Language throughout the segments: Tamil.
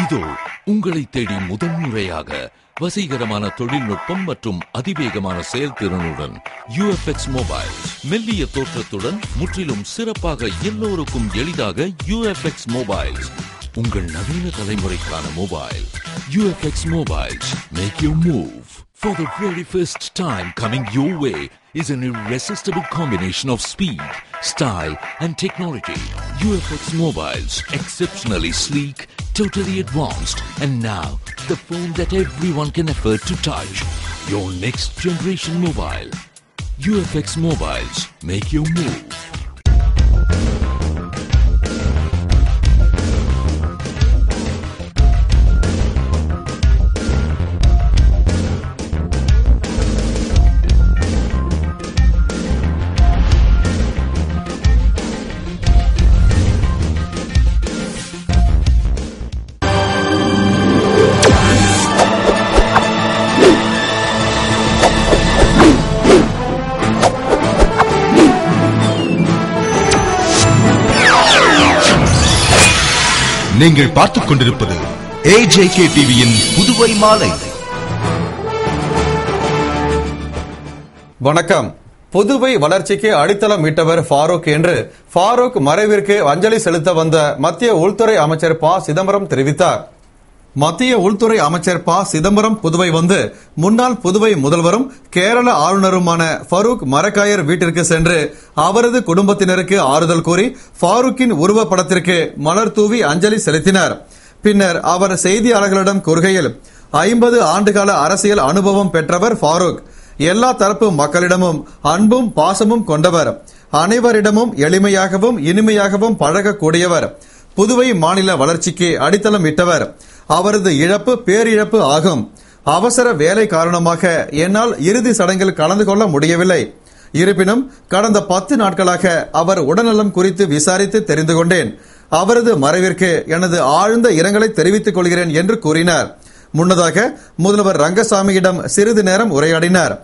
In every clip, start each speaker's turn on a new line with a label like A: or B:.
A: இதோ உங்களை தேடி முதன்முறையாக வசீகரமான தொழில்நுட்பம் மற்றும் அதிவேகமான செயல்திறனுடன் UFX மொபைல். மெல்லிய தோற்றத்துடன் முற்றிலும் சிறப்பாக எல்லோருக்கும் எளிதாக UFX மொபைல். உங்கள் நவீன தலைமுறைக்கான mobile. UFX Mobiles make you move. For the very first time coming your way is an irresistible combination of speed, style and technology. UFX Mobiles, exceptionally sleek, totally advanced, and now the phone that everyone can afford to touch. Your next generation mobile. UFX Mobiles make you move.
B: நீங்கள் பார்த்துக் கொண்டிருப்பது AJK டிவியின் புதுவை மாலை.
C: வணக்கம். புதுவை வளர்ச்சிக்கு அடித்தளம் இட்டவர் ஃபாரூக் என்று ஃபாரூக் மறைவிற்கு அஞ்சலி செலுத்த வந்த மத்திய உள்துறை அமைச்சர் ப. சிதம்பரம் தெரிவித்தார். மத்திய உள்துறை அமைச்சர் ப. சிதம்பரம் புதுவை வந்து முன்னாள் புதுவை முதல்வரும் கேரள ஆளுநருமான ஃபரூக் மரக்காயர் வீட்டிற்கு சென்று அவரது குடும்பத்தினருக்கு ஆறுதல் கூறி ஃபாரூக்கின் உருவப்படத்திற்கு மலர் தூவி அஞ்சலி செலுத்தினார். பின்னர் அவர் செய்தியாளர்களிடம் கூறுகையில், 50 ஆண்டுகால அரசியல் அனுபவம் பெற்றவர் ஃபாரூக். எல்லா தரப்பு மக்களிடமும் அன்பும் பாசமும் கொண்டவர். அனைவரிடமும் எளிமையாகவும் இனிமையாகவும் பழகக்கூடியவர். புதுவை மாநில வளர்ச்சிக்கு அடித்தளம் இட்டவர். அவரது இழப்பு பேரிழப்பு ஆகும். அவசர வேலை காரணமாக என்னால் இறுதி சடங்கில் கலந்து கொள்ள முடியவில்லை. இருப்பினும் கடந்த 10 நாட்களாக அவர் உடல்நலம் குறித்து விசாரித்து தெரிந்து கொண்டேன். அவரது மறைவிற்கு எனது ஆழ்ந்த இரங்கலை தெரிவித்துக் கொள்கிறேன் என்று கூறினார். முன்னதாக முதல்வர் ரங்கசாமியிடம் சிறிது நேரம் உரையாடினார்.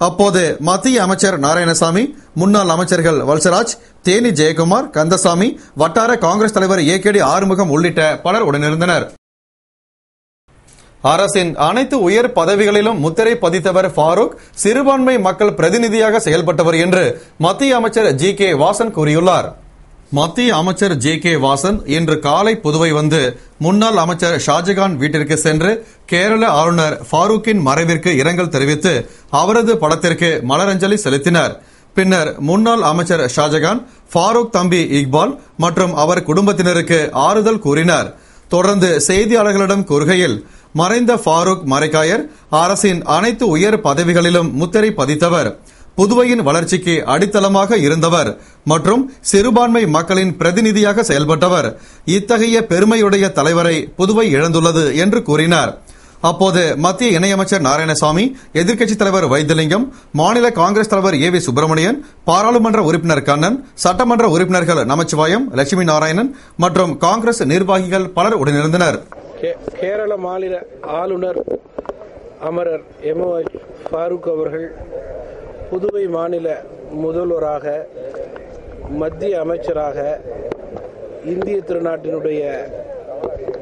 C: அப்போது மத்திய அமைச்சர் நாராயணசாமி, முன்னாள் அமைச்சர்கள் வல்சராஜ், தேனி ஜெயக்குமார், கந்தசாமி, வட்டார காங்கிரஸ் தலைவர் AKD ஆறுமுகம் உள்ளிட்ட பலர் உடனிருந்தனர். அரசின் அனைத்து உயர் பதவிகளிலும் முத்திரை பதித்தவர் ஃபாரூக் சிறுபான்மை மக்கள் பிரதிநிதியாக செயல்பட்டவர் என்று மத்திய அமைச்சர் GK வாசன் கூறியுள்ளார். மத்திய அமைச்சர் GK வாசன் இன்று காலை புதுவை வந்து முன்னாள் அமைச்சர் ஷாஜகான் வீட்டிற்கு சென்று கேரள ஆளுநர் ஃபாரூக்கின் மறைவிற்கு இரங்கல் தெரிவித்து அவரது படத்திற்கு மலரஞ்சலி செலுத்தினார். பின்னர் முன்னாள் அமைச்சர் ஷாஜகான் ஃபாரூக் தம்பி இக்பால் மற்றும் அவர் குடும்பத்தினருக்கு ஆறுதல் கூறினார். தொடர்ந்து செய்தியாளர்களிடம் கூறுகையில், மறைந்த ஃபாரூக் மரைக்காயர் அரசின் அனைத்து உயர் பதவிகளிலும் முத்திரை பதித்தவர். புதுவையின் வளர்ச்சிக்கு அடித்தளமாக இருந்தவர் மற்றும் சிறுபான்மை மக்களின் பிரதிநிதியாக செயல்பட்டவர். இத்தகைய பெருமையுடைய தலைவரை புதுவை இழந்துள்ளது என்று கூறினார். அப்போது மத்திய இணையமைச்சர் நாராயணசாமி, எதிர்க்கட்சித் தலைவர் வைத்திலிங்கம், மாநில காங்கிரஸ் தலைவர் AV சுப்பிரமணியன், பாராளுமன்ற உறுப்பினர் கண்ணன், சட்டமன்ற உறுப்பினர்கள் நமச்சிவாயம், லட்சுமி நாராயணன் மற்றும் காங்கிரஸ் நிர்வாகிகள் பலர் உடனிருந்தனர்.
D: கேரள மாநில ஆளுநர் அமரர் MOH ஃபாரூக் அவர்கள் புதுவை மாநில முதல்வராக, மத்திய அமைச்சராக, இந்திய திருநாட்டினுடைய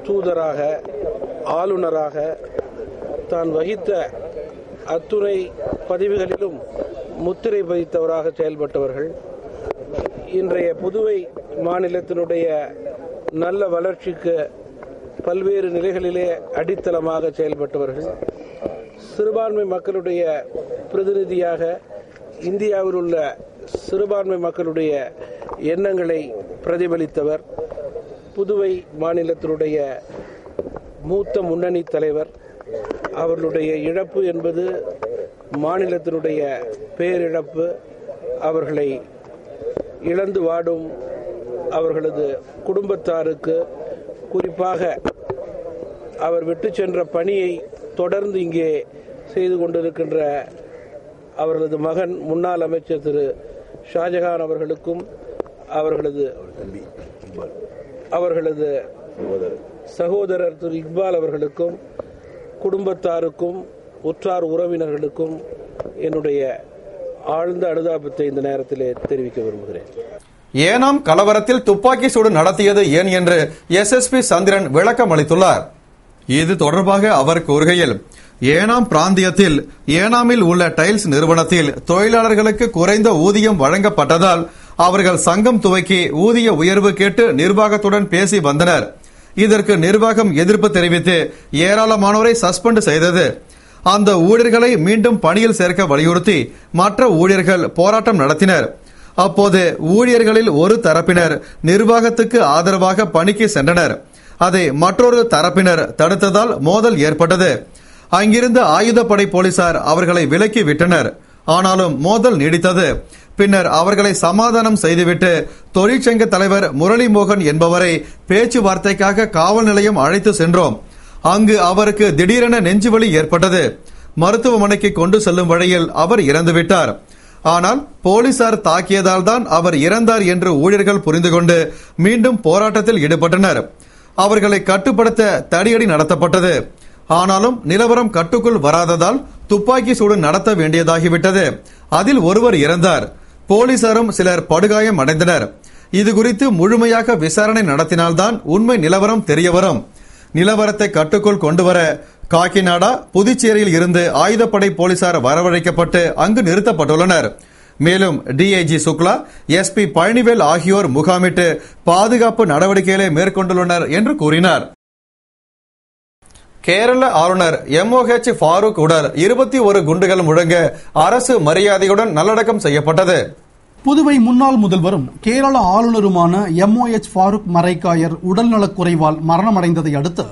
D: தூதராக, ஆளுநராக தான் வகித்த அத்துணை பதவிகளிலும் முத்திரை பதித்தவராக செயல்பட்டவர்கள். இன்றைய புதுவை மாநிலத்தினுடைய நல்ல வளர்ச்சிக்கு பல்வேறு நிலைகளிலே அடித்தளமாக செயல்பட்டவர்கள். சிறுபான்மை மக்களுடைய பிரதிநிதியாக இந்தியாவில் உள்ள சிறுபான்மை மக்களுடைய எண்ணங்களை பிரதிபலித்தவர். புதுவை மாநிலத்தினுடைய மூத்த முன்னணி தலைவர். அவர்களுடைய இழப்பு என்பது மாநிலத்தினுடைய பேரிழப்பு. அவர்களை இழந்து வாடும் அவர்களது குடும்பத்தாருக்கு, குறிப்பாக அவர் விட்டு சென்ற பணியை தொடர்ந்து இங்கே செய்து கொண்டிருக்கின்ற அவர்களது மகன் முன்னாள் அமைச்சர் திரு ஷாஜகான் அவர்களுக்கும், அவர்களது சகோதரர் திரு இக்பால் அவர்களுக்கும், குடும்பத்தாருக்கும், உற்றார் உறவினர்களுக்கும் என்னுடைய ஆழ்ந்த அனுதாபத்தை இந்த நேரத்திலே தெரிவிக்க விரும்புகிறேன்.
C: ஏனாம் கலவரத்தில் துப்பாக்கி சூடு நடத்தியது ஏன் என்று SSP சந்திரன் விளக்கம் அளித்துள்ளார். இது தொடர்பாக அவர் கூறுகையில், ஏனாம் பிராந்தியத்தில் ஏனாமில் உள்ள டைல்ஸ் நிறுவனத்தில் தொழிலாளர்களுக்கு குறைந்த ஊதியம் வழங்கப்பட்டதால் அவர்கள் சங்கம் துவக்கி ஊதிய உயர்வு கேட்டு நிர்வாகத்துடன் பேசி வந்தனர். இதற்கு நிர்வாகம் எதிர்ப்பு தெரிவித்து ஏராளமானோரை சஸ்பெண்ட் செய்தது. அந்த ஊழியர்களை மீண்டும் பணியில் சேர்க்க வலியுறுத்தி மற்ற ஊழியர்கள் போராட்டம் நடத்தினர். அப்போது ஊழியர்களில் ஒரு தரப்பினர் நிர்வாகத்துக்கு ஆதரவாக பணிக்கு சென்றனர். அதை மற்றொரு தரப்பினர் தடுத்ததால் மோதல் ஏற்பட்டது. அங்கிருந்த ஆயுதப்படை போலீசார் அவர்களை விலக்கி விட்டனர். ஆனாலும் மோதல் நீடித்தது. பின்னர் அவர்களை சமாதானம் செய்துவிட்டு தொழிற்சங்க தலைவர் முரளி மோகன் என்பவரை பேச்சுவார்த்தைக்காக காவல் நிலையம் அழைத்து சென்றோம். அங்கு அவருக்கு திடீரென நெஞ்சுவலி ஏற்பட்டது. மருத்துவமனைக்கு கொண்டு செல்லும் வழியில் அவர் இறந்துவிட்டார். ஆனால் போலீசார் தாக்கியதால் தான் அவர் இறந்தார் என்று ஊழியர்கள் புரிந்து கொண்டு மீண்டும் போராட்டத்தில் ஈடுபட்டனர். அவர்களை கட்டுப்படுத்த தடியடி நடத்தப்பட்டது. ஆனாலும் நிலவரம் கட்டுக்குள் வராததால் துப்பாக்கி சூடு நடத்த வேண்டியதாகிவிட்டது. அதில் ஒருவர் இறந்தார். போலீசாரும் சிலர் படுகாயம் அடைந்தனர். இதுகுறித்து முழுமையாக விசாரணை நடத்தினால்தான் உண்மை நிலவரம் தெரியவரும். நிலவரத்தை கட்டுக்குள் கொண்டுவர காக்கிநாடா, புதுச்சேரியில் இருந்து ஆயுதப்படை போலீசார் வரவழைக்கப்பட்டு அங்கு நிறுத்தப்பட்டுள்ளனர். மேலும் டிஐஜி சுக்லா, எஸ்பி பழனிவேல் ஆகியோர் முகாமிட்டு பாதுகாப்பு நடவடிக்கைகளை மேற்கொண்டுள்ளனர் என்று கூறினார். கேரள ஆளுநர் MOH ஃபாரூக் உடல் 21 குண்டுகள் முழங்க அரசு மரியாதையுடன் நல்லடக்கம் செய்யப்பட்டது.
E: புதுவை முன்னாள் முதல்வரும் கேரள ஆளுநருமான MOH ஃபாரூக் மரைக்காயர் உடல்நலக்குறைவால் மரணமடைந்ததை அடுத்து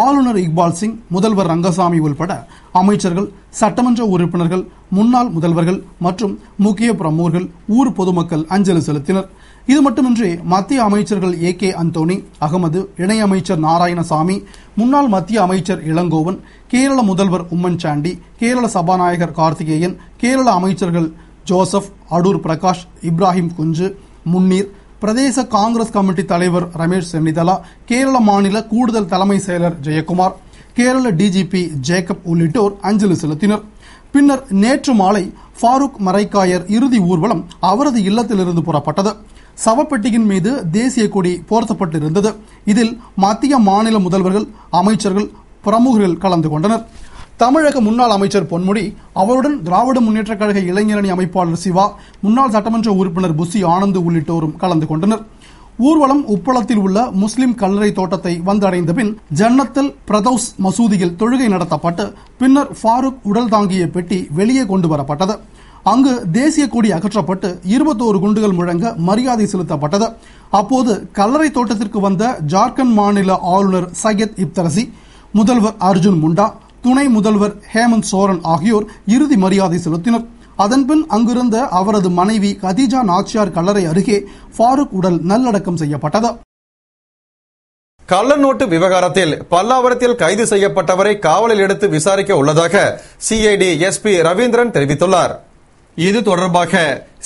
E: ஆளுநர் இக்பால் சிங், முதல்வர் ரங்கசாமி உள்பட அமைச்சர்கள், சட்டமன்ற உறுப்பினர்கள், முன்னாள் முதல்வர்கள் மற்றும் முக்கிய பிரமுகர்கள், ஊர் பொதுமக்கள் அஞ்சலி செலுத்தினர். இது மட்டுமின்றி மத்திய அமைச்சர்கள் AK அந்தோணி, அகமது, இணையமைச்சர் நாராயணசாமி, முன்னாள் மத்திய அமைச்சர் இளங்கோவன், கேரள முதல்வர் உம்மன் சாண்டி, கேரள சபாநாயகர் கார்த்திகேயன், கேரள அமைச்சர்கள் ஜோசப், அடூர் பிரகாஷ், இப்ராஹிம் குஞ்சு, முன்னீர், பிரதேச காங்கிரஸ் கமிட்டி தலைவர் ரமேஷ் சென்னிதலா, கேரள மாநில கூடுதல் தலைமை செயலர் ஜெயக்குமார், கேரள DGP ஜேக்கப் உள்ளிட்டோர் அஞ்சலி செலுத்தினர். பின்னர் நேற்று மாலை ஃபாரூக் மரைக்காயர் இறுதி ஊர்வலம் அவரது இல்லத்திலிருந்து புறப்பட்டது. சவப்பெட்டியின் மீது தேசிய கொடி போர்த்தப்பட்டிருந்தது. இதில் மத்திய மாநில முதல்வர்கள், அமைச்சர்கள், பிரமுகர்கள் கலந்து கொண்டனர். தமிழக முன்னாள் அமைச்சர் பொன்முடி, அவருடன் திராவிட முன்னேற்ற கழக இளைஞரணி அமைப்பாளர் சிவா, முன்னாள் சட்டமன்ற உறுப்பினர் புசி ஆனந்த் உள்ளிட்டோரும் கலந்து கொண்டனர். ஊர்வலம் உப்பளத்தில் உள்ள முஸ்லிம் கல்லறை தோட்டத்தை வந்தடைந்த பின் ஜன்னத்தல் பிரதௌஸ் மசூதியில் தொழுகை நடத்தப்பட்டு பின்னர் ஃபாரூக் உடல் தாங்கிய பெட்டி வெளியே கொண்டு வரப்பட்டது. அங்கு தேசிய கொடி அகற்றப்பட்டு 21 குண்டுகள் முழங்க மரியாதை செலுத்தப்பட்டது. அப்போது கல்லறை தோட்டத்திற்கு வந்த ஜார்க்கண்ட் மாநில ஆளுநர் சையத் இப்தரசி, முதல்வர் அர்ஜுன் முண்டா, துணை முதல்வர் ஹேமந்த் சோரன் ஆகியோர் இறுதி மரியாதை செலுத்தினர். அதன்பின் அங்கிருந்த அவரது மனைவி கதீஜா நாச்சியார் கல்லறை அருகே ஃபாரூக் உடல் நல்லடக்கம் செய்யப்பட்டது.
C: கள்ளநோட்டு விவகாரத்தில் பல்லாவரத்தில் கைது செய்யப்பட்டவரை காவலில் எடுத்து விசாரிக்க உள்ளதாக CID SP ரவீந்திரன் தெரிவித்துள்ளார். இது தொடர்பாக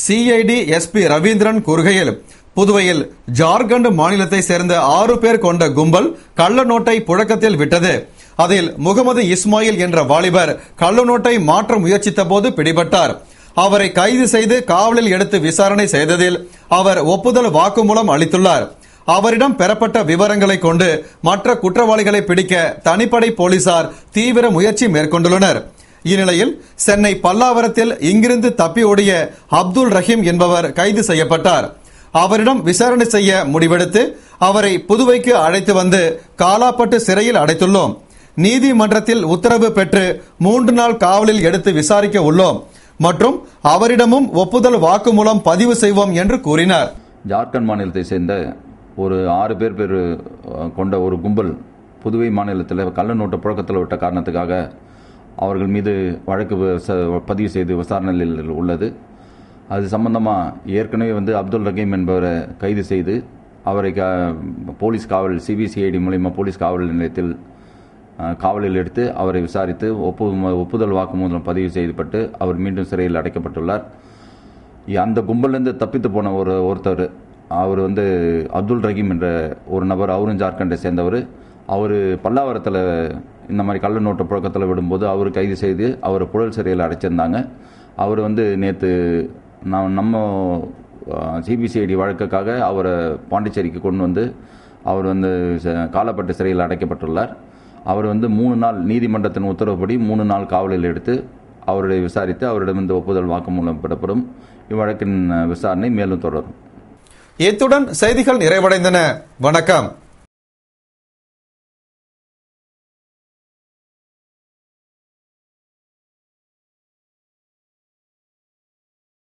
C: CID SP ரவீந்திரன் கூறுகையில், புதுவையில் ஜார்க்கண்ட் மாநிலத்தை சேர்ந்த 6 பேர் கொண்ட கும்பல் கள்ள நோட்டை புழக்கத்தில் விட்டது. அதில் முகமது இஸ்மாயில் என்ற வாலிபர் கள்ள நோட்டை மாற்ற முயற்சித்த போது பிடிபட்டார். அவரை கைது செய்து காவலில் எடுத்து விசாரணை செய்ததில் அவர் ஒப்புதல் வாக்குமூலம் அளித்துள்ளார். அவரிடம் பெறப்பட்ட விவரங்களை கொண்டு மற்ற குற்றவாளிகளை பிடிக்க தனிப்படை போலீசார் தீவிர முயற்சி மேற்கொண்டுள்ளனர். இந்நிலையில் சென்னை பல்லாவரத்தில் இங்கிருந்து தப்பி ஓடிய அப்துல் ரஹீம் என்பவர் கைது செய்யப்பட்டார். அவரிடம் விசாரணை செய்ய முடிவெடுத்து அவரை புதுவைக்கு அழைத்து வந்து காலாப்பட்டு சிறையில் அடைத்துள்ளோம். நீதிமன்றத்தில் உத்தரவு பெற்று 3 நாள் காவலில் எடுத்து விசாரிக்க உள்ளோம் மற்றும் அவரிடமும் ஒப்புதல் வாக்குமூலம் பதிவு செய்வோம் என்று கூறினார்.
F: ஜார்க்கண்ட் மாநிலத்தை சேர்ந்த ஒரு 6 பேர் கொண்ட ஒரு கும்பல் புதுவை மாநிலத்தில் கள்ள நோட்டு புழக்கத்தில் விட்ட காரணத்துக்காக அவர்கள் மீது வழக்கு பதிவு செய்து விசாரணையில் உள்ளது. அது சம்பந்தமாக ஏற்கனவே அப்துல் ரஹீம் என்பவரை கைது செய்து அவரை போலீஸ் காவல் CBCID மூலமா போலீஸ் காவல் நிலையத்தில் காவலில் எடுத்து அவரை விசாரித்து ஒப்புதல் வாக்குமூலம் பதிவு செய்யப்பட்டு அவர் மீண்டும் சிறையில் அடைக்கப்பட்டுள்ளார். அந்த கும்பலிருந்து தப்பித்து போன ஒருத்தர் அவர் அப்துல் ரஹீம் என்ற ஒரு நபர், அவரும் ஜார்க்கண்டை சேர்ந்தவர். அவர் பல்லாவரத்தில் இந்த மாதிரி கள்ள நோட்டு புழக்கத்தில் விடும்போது அவர் கைது செய்து அவரை புழல் சிறையில் அடைச்சிருந்தாங்க. அவர் நேற்று நம்ம CBCID வழக்குக்காக அவரை பாண்டிச்சேரிக்கு கொண்டு வந்து அவர் காலாப்பட்டு சிறையில் அடைக்கப்பட்டுள்ளார். அவர் 3 நாள் நீதிமன்றத்தின் உத்தரவுப்படி 3 நாள் காவலில் எடுத்து அவருடைய விசாரித்து அவரிடம் இந்த ஒப்புதல் வாக்குமூலம் பெறப்படும். இவ்வழக்கின் விசாரணை மேலும் தொடரும்.
C: இத்துடன் செய்திகள் நிறைவடைந்தன. வணக்கம்.